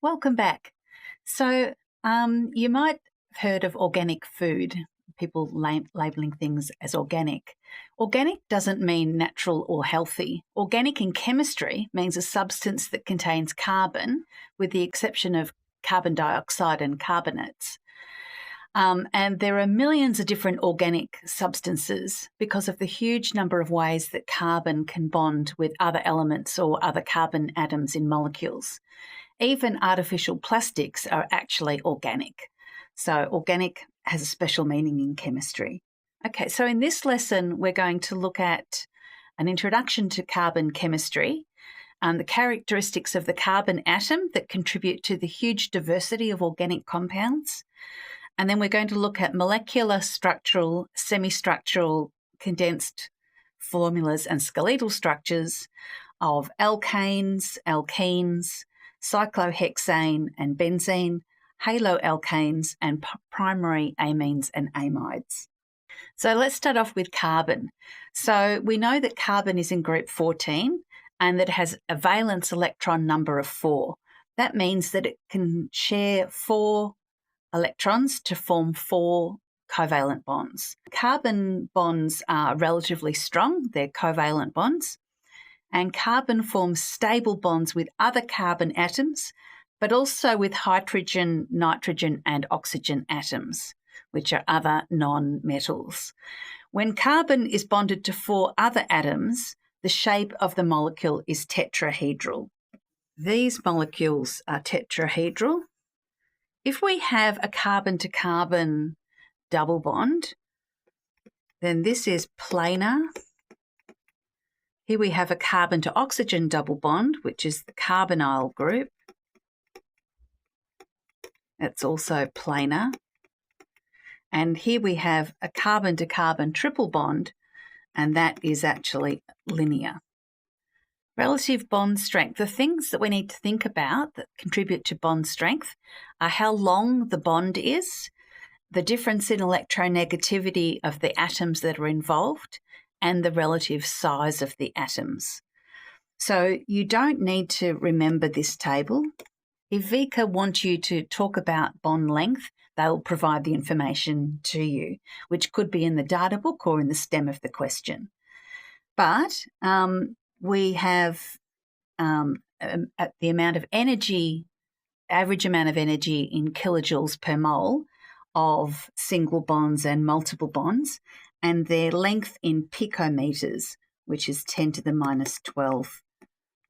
Welcome back. So you might have heard of organic food, people labelling things as organic. Organic doesn't mean natural or healthy. Organic in chemistry means a substance that contains carbon, with the exception of carbon dioxide and carbonates. And there are millions of different organic substances because of the huge number of ways that carbon can bond with other elements or other carbon atoms in molecules. Even artificial plastics are actually organic. So organic has a special meaning in chemistry. Okay, so in this lesson, we're going to look at an introduction to carbon chemistry, the characteristics of the carbon atom that contribute to the huge diversity of organic compounds. And then we're going to look at molecular, structural, semi-structural, condensed formulas and skeletal structures of alkanes, alkenes, cyclohexane and benzene, haloalkanes, and primary amines and amides. So let's start off with carbon. So we know that carbon is in group 14 and that it has a valence electron number of 4. That means that it can share 4 electrons to form 4 covalent bonds. Carbon bonds are relatively strong, they're covalent bonds, and carbon forms stable bonds with other carbon atoms, but also with hydrogen, nitrogen, and oxygen atoms, which are other non-metals. When carbon is bonded to 4 other atoms, the shape of the molecule is tetrahedral. These molecules are tetrahedral. If we have a carbon-to-carbon double bond, then this is planar. Here we have a carbon-to-oxygen double bond, which is the carbonyl group. That's also planar. And here we have a carbon-to-carbon triple bond, and that is actually linear. Relative bond strength. The things that we need to think about that contribute to bond strength are how long the bond is, the difference in electronegativity of the atoms that are involved, and the relative size of the atoms. So you don't need to remember this table. If VCA want you to talk about bond length, they'll provide the information to you, which could be in the data book or in the stem of the question. But we have at the amount of energy, average amount of energy in kilojoules per mole of single bonds and multiple bonds, and their length in picometers, which is 10 to the minus 12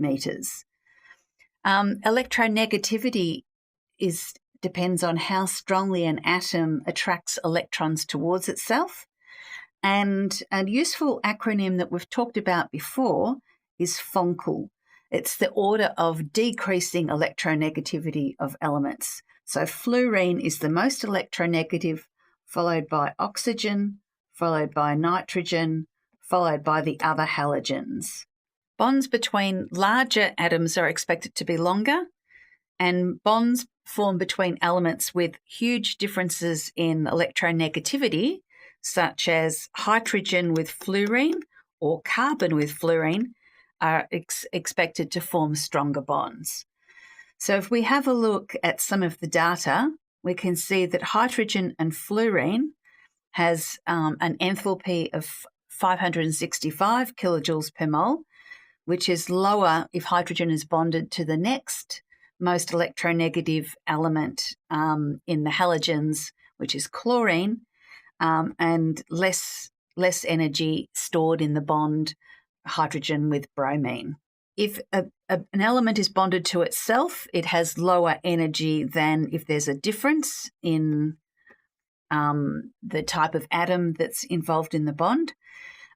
meters. Electronegativity depends on how strongly an atom attracts electrons towards itself. And a useful acronym that we've talked about before is FONCL. It's the order of decreasing electronegativity of elements. So fluorine is the most electronegative, followed by oxygen, followed by nitrogen, followed by the other halogens. Bonds between larger atoms are expected to be longer, and bonds formed between elements with huge differences in electronegativity, such as hydrogen with fluorine or carbon with fluorine, are expected to form stronger bonds. So if we have a look at some of the data, we can see that hydrogen and fluorine has an enthalpy of 565 kilojoules per mole, which is lower if hydrogen is bonded to the next most electronegative element in the halogens, which is chlorine, and less energy stored in the bond hydrogen with bromine. If an element is bonded to itself, it has lower energy than if there's a difference in the type of atom that's involved in the bond.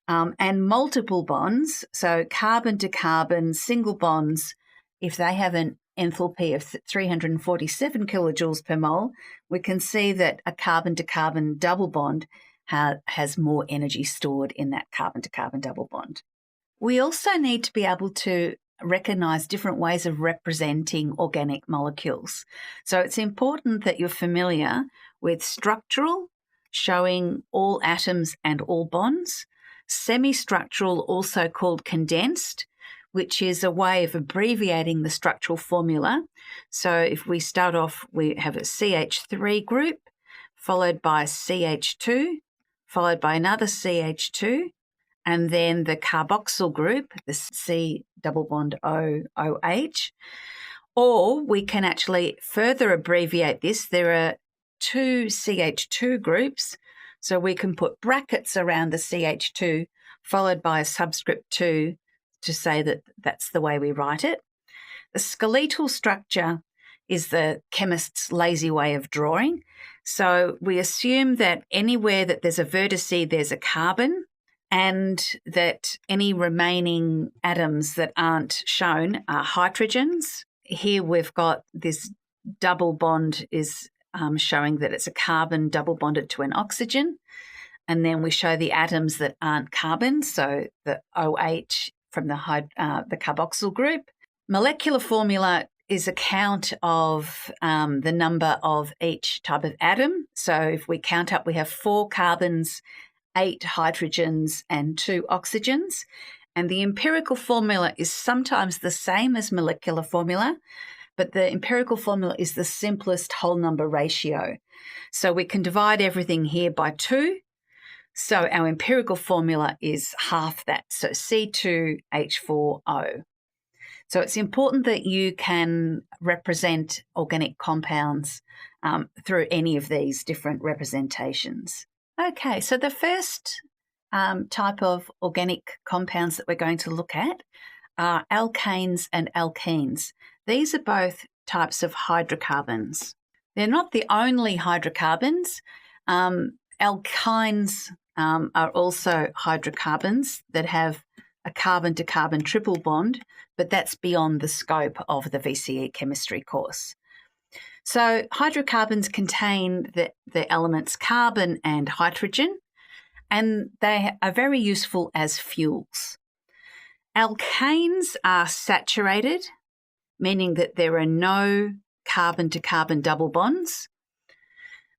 And multiple bonds, so carbon to carbon, single bonds, if they have an enthalpy of 347 kilojoules per mole, we can see that a carbon-to-carbon double bond has more energy stored in that carbon-to-carbon double bond. We also need to be able to recognise different ways of representing organic molecules. So it's important that you're familiar with structural, showing all atoms and all bonds, semi-structural, also called condensed, which is a way of abbreviating the structural formula. So if we start off, we have a CH3 group, followed by CH2, followed by another CH2, and then the carboxyl group, the C double bond O OH. Or we can actually further abbreviate this. There are 2 CH2 groups, so we can put brackets around the CH2 followed by a subscript 2 to say that that's the way we write it. The skeletal structure is the chemist's lazy way of drawing. So we assume that anywhere that there's a vertice, there's a carbon, and that any remaining atoms that aren't shown are hydrogens. Here we've got this double bond is showing that it's a carbon double bonded to an oxygen. And then we show the atoms that aren't carbon, so the OH from the carboxyl group. Molecular formula is a count of the number of each type of atom. So if we count up, we have 4 carbons, 8 hydrogens, and 2 oxygens. And the empirical formula is sometimes the same as molecular formula, but the empirical formula is the simplest whole number ratio. So we can divide everything here by 2. So our empirical formula is half that, so C2H4O. So it's important that you can represent organic compounds through any of these different representations. Okay, so the first type of organic compounds that we're going to look at are alkanes and alkenes. These are both types of hydrocarbons. They're not the only hydrocarbons. Alkynes are also hydrocarbons that have a carbon-to-carbon triple bond, but that's beyond the scope of the VCE Chemistry course. So hydrocarbons contain the elements carbon and hydrogen, and they are very useful as fuels. Alkanes are saturated, meaning that there are no carbon-to-carbon double bonds,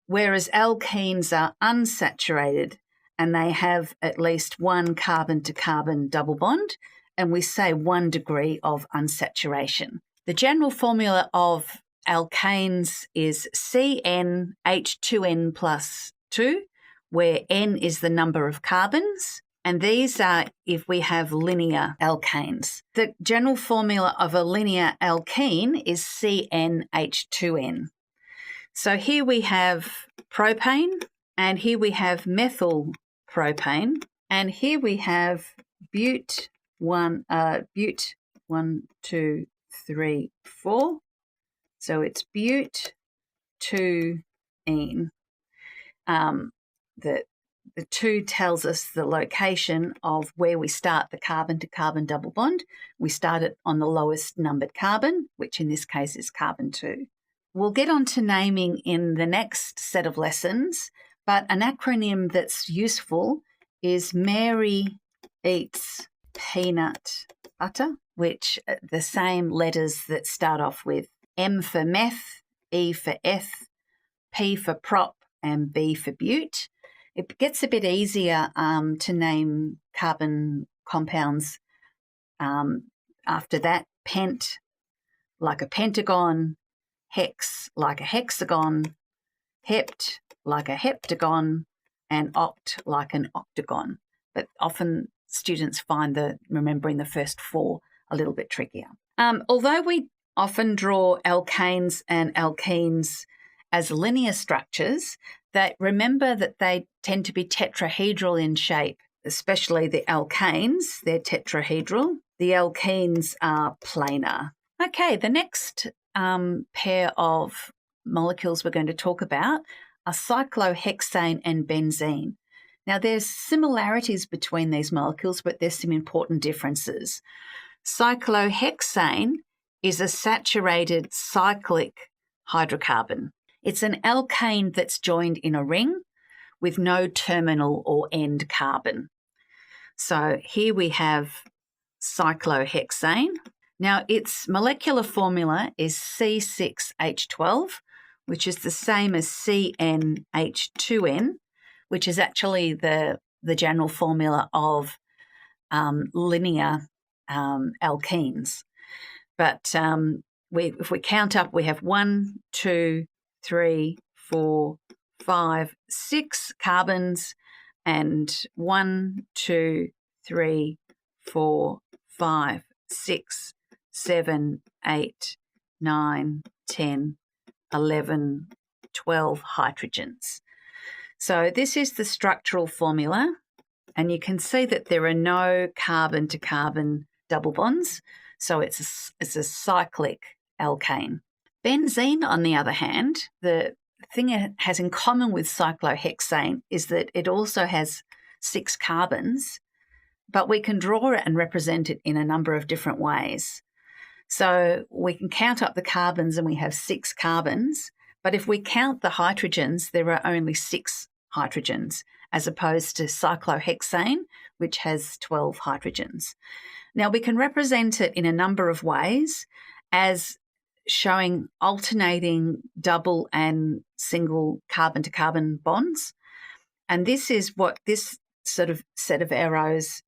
whereas alkenes are unsaturated and they have at least one carbon-to-carbon double bond, and we say 1 degree of unsaturation. The general formula of alkanes is CnH2n plus 2, where N is the number of carbons, and these are if we have linear alkanes. The general formula of a linear alkene is CnH2n. So here we have propane, and here we have methyl propane, and here we have bute 1, 2, 3, 4. So it's bute 2-ene. The 2 tells us the location of where we start the carbon-to-carbon double bond. We start it on the lowest numbered carbon, which in this case is carbon 2. We'll get on to naming in the next set of lessons, but an acronym that's useful is Mary eats peanut butter, which are the same letters that start off with M for meth, E for eth, P for prop, and B for bute. It gets a bit easier to name carbon compounds after that. Pent, like a pentagon, hex, like a hexagon, hept, like a heptagon, and oct, like an octagon. But often students find remembering the first 4 a little bit trickier. Although we often draw alkanes and alkenes as linear structures, remember that they tend to be tetrahedral in shape, especially the alkanes. They're tetrahedral. The alkenes are planar. Okay, the next pair of molecules we're going to talk about are cyclohexane and benzene. Now, there's similarities between these molecules, but there's some important differences. Cyclohexane is a saturated cyclic hydrocarbon. It's an alkane that's joined in a ring with no terminal or end carbon. So here we have cyclohexane. Now, its molecular formula is C6H12, which is the same as CnH2n, which is actually the general formula of linear alkenes. But if we count up, we have 1, 2, 3, 4, 5, 6 carbons, and 1, 2, 3, 4, 5, 6, 7, 8, 9, 10, 11, 12 hydrogens. So this is the structural formula, and you can see that there are no carbon-to-carbon double bonds, so it's a cyclic alkane. Benzene, on the other hand, the thing it has in common with cyclohexane is that it also has 6 carbons, but we can draw it and represent it in a number of different ways. So we can count up the carbons and we have 6 carbons, but if we count the hydrogens, there are only 6 hydrogens, as opposed to cyclohexane, which has 12 hydrogens. Now, we can represent it in a number of ways as showing alternating double and single carbon-to-carbon bonds. And this is what this sort of set of arrows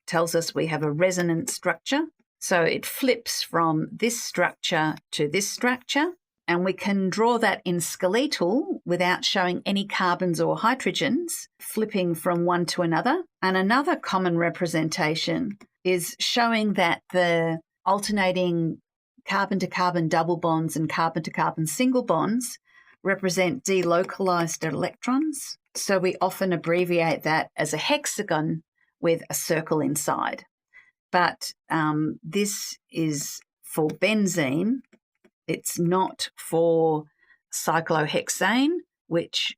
tells us. We have a resonance structure. So it flips from this structure to this structure, and we can draw that in skeletal without showing any carbons or hydrogens, flipping from one to another. And another common representation is showing that the alternating carbon-to-carbon double bonds and carbon-to-carbon single bonds represent delocalized electrons. So we often abbreviate that as a hexagon with a circle inside. But this is for benzene. It's not for cyclohexane, which,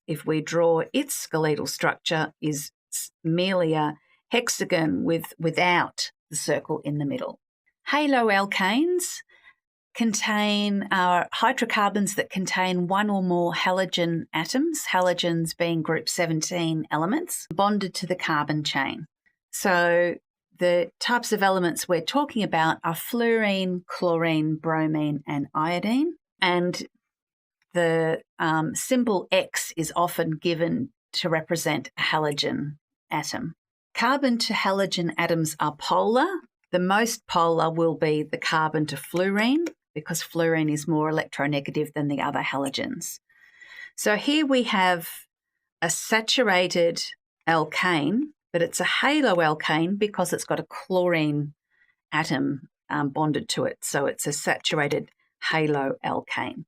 if we draw its skeletal structure, is merely a hexagon without the circle in the middle. Haloalkanes contain hydrocarbons that contain one or more halogen atoms, halogens being group 17 elements, bonded to the carbon chain. So the types of elements we're talking about are fluorine, chlorine, bromine, and iodine. And the symbol X is often given to represent a halogen atom. Carbon to halogen atoms are polar. The most polar will be the carbon to fluorine, because fluorine is more electronegative than the other halogens. So here we have a saturated alkane, but it's a haloalkane because it's got a chlorine atom bonded to it. So it's a saturated haloalkane.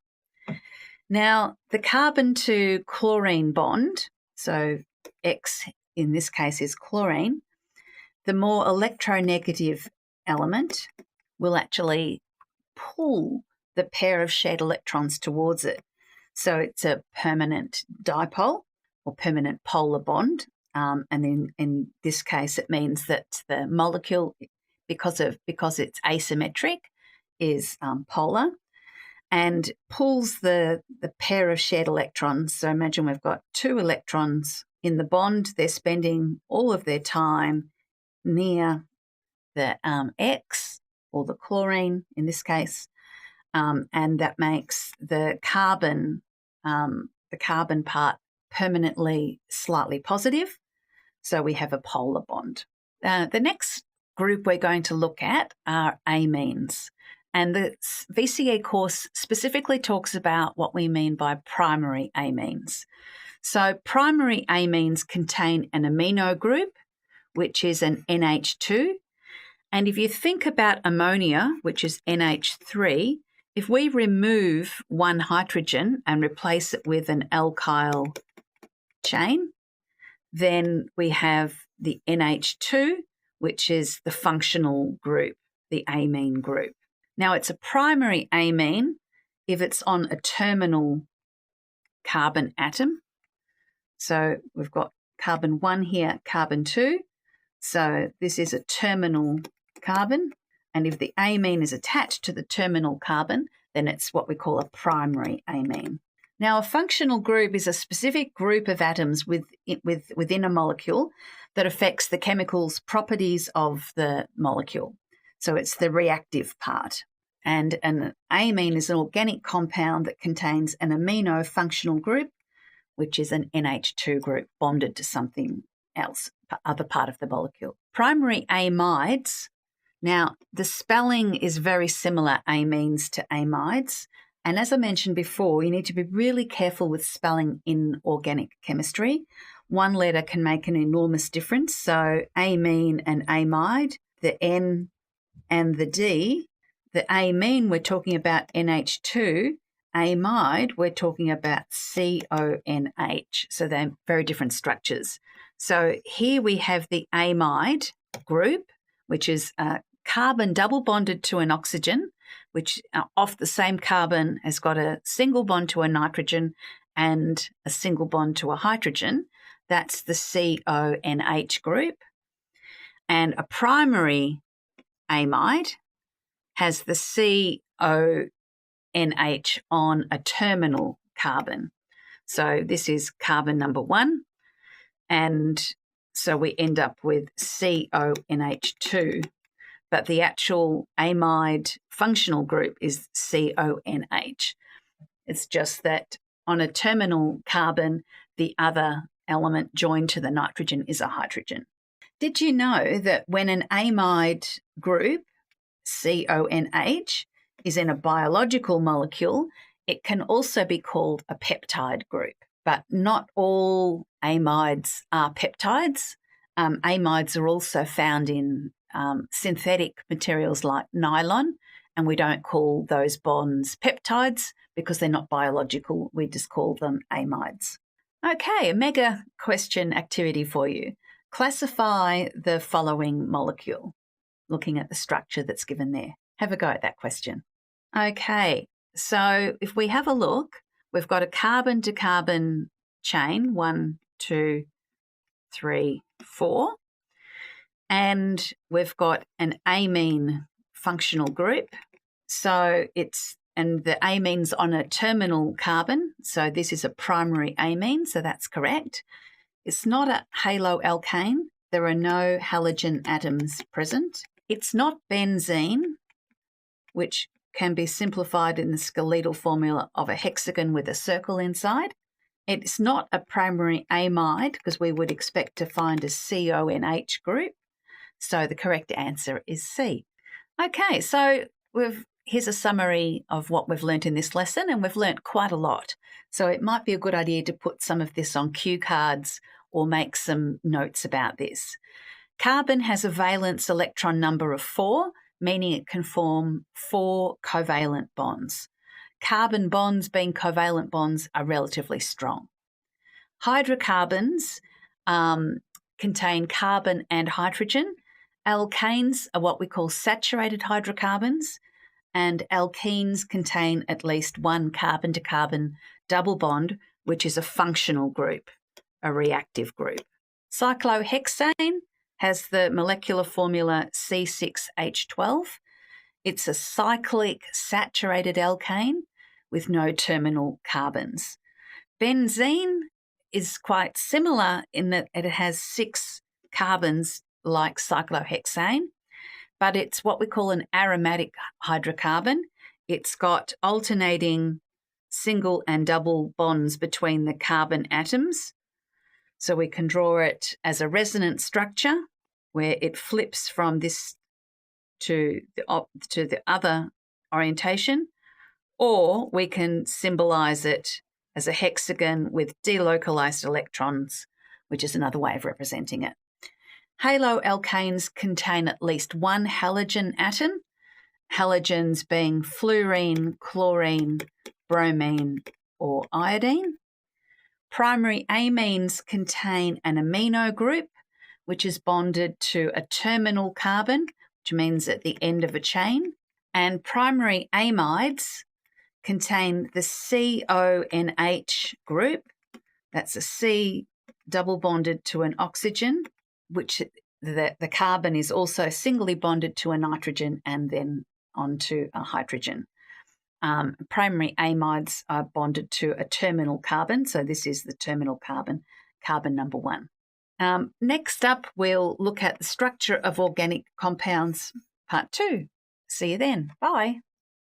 Now, the carbon to chlorine bond, so X in this case is chlorine, the more electronegative element will actually pull the pair of shared electrons towards it. So it's a permanent dipole or permanent polar bond. And in this case, it means that the molecule, because it's asymmetric, is polar and pulls the pair of shared electrons. So imagine we've got 2 electrons in the bond. They're spending all of their time near the X, or the chlorine in this case, and that makes the carbon part permanently slightly positive. So we have a polar bond. The next group we're going to look at are amines. And the VCE course specifically talks about what we mean by primary amines. So primary amines contain an amino group, which is an NH2. And if you think about ammonia, which is NH3, if we remove one hydrogen and replace it with an alkyl chain, then we have the NH2, which is the functional group, the amine group. Now, it's a primary amine if it's on a terminal carbon atom. So we've got carbon 1 here, carbon 2. So this is a terminal carbon. And if the amine is attached to the terminal carbon, then it's what we call a primary amine. Now, a functional group is a specific group of atoms within a molecule that affects the chemical's properties of the molecule. So it's the reactive part. And an amine is an organic compound that contains an amino functional group, which is an NH2 group bonded to something else. other part of the molecule. Primary amides, now the spelling is very similar, amines to amides. And as I mentioned before, you need to be really careful with spelling in organic chemistry. One letter can make an enormous difference. So amine and amide, the N and the D. The amine, we're talking about NH2. Amide, we're talking about CONH. So they're very different structures. So here we have the amide group, which is a carbon double bonded to an oxygen, which off the same carbon has got a single bond to a nitrogen and a single bond to a hydrogen. That's the CONH group. And a primary amide has the CONH on a terminal carbon. So this is carbon number 1. And so we end up with CONH2. But the actual amide functional group is CONH. It's just that on a terminal carbon, the other element joined to the nitrogen is a hydrogen. Did you know that when an amide group, CONH, is in a biological molecule, it can also be called a peptide group? But not all amides are peptides. Amides are also found in synthetic materials like nylon, and we don't call those bonds peptides because they're not biological. We just call them amides. Okay, a mega question activity for you. Classify the following molecule, looking at the structure that's given there. Have a go at that question. Okay, so if we have a look, we've got a carbon to carbon chain, 1, 2, 3, 4. And we've got an amine functional group. So and theamine's on a terminal carbon. So this is a primary amine, so that's correct. It's not a haloalkane. There are no halogen atoms present. It's not benzene, which can be simplified in the skeletal formula of a hexagon with a circle inside. It's not a primary amide because we would expect to find a CONH group. So the correct answer is C. Okay, so here's a summary of what we've learnt in this lesson, and we've learnt quite a lot. So it might be a good idea to put some of this on cue cards or make some notes about this. Carbon has a valence electron number of 4, meaning it can form 4 covalent bonds. Carbon bonds, being covalent bonds, are relatively strong. Hydrocarbons contain carbon and hydrogen. Alkanes are what we call saturated hydrocarbons, and alkenes contain at least one carbon-to-carbon double bond, which is a functional group, a reactive group. Cyclohexane has the molecular formula C6H12. It's a cyclic saturated alkane with no terminal carbons. Benzene is quite similar in that it has 6 carbons like cyclohexane, but it's what we call an aromatic hydrocarbon. It's got alternating single and double bonds between the carbon atoms. So we can draw it as a resonance structure where it flips from this to the other orientation, or we can symbolize it as a hexagon with delocalized electrons, which is another way of representing it. Haloalkanes contain at least one halogen atom, halogens being fluorine, chlorine, bromine, or iodine. Primary amines contain an amino group, which is bonded to a terminal carbon, which means at the end of a chain. And primary amides contain the CONH group. That's a C double bonded to an oxygen, which the carbon is also singly bonded to a nitrogen and then onto a hydrogen. Primary amides are bonded to a terminal carbon, so this is the terminal carbon, carbon number 1. Next up, we'll look at the structure of organic compounds, part 2. See you then. Bye.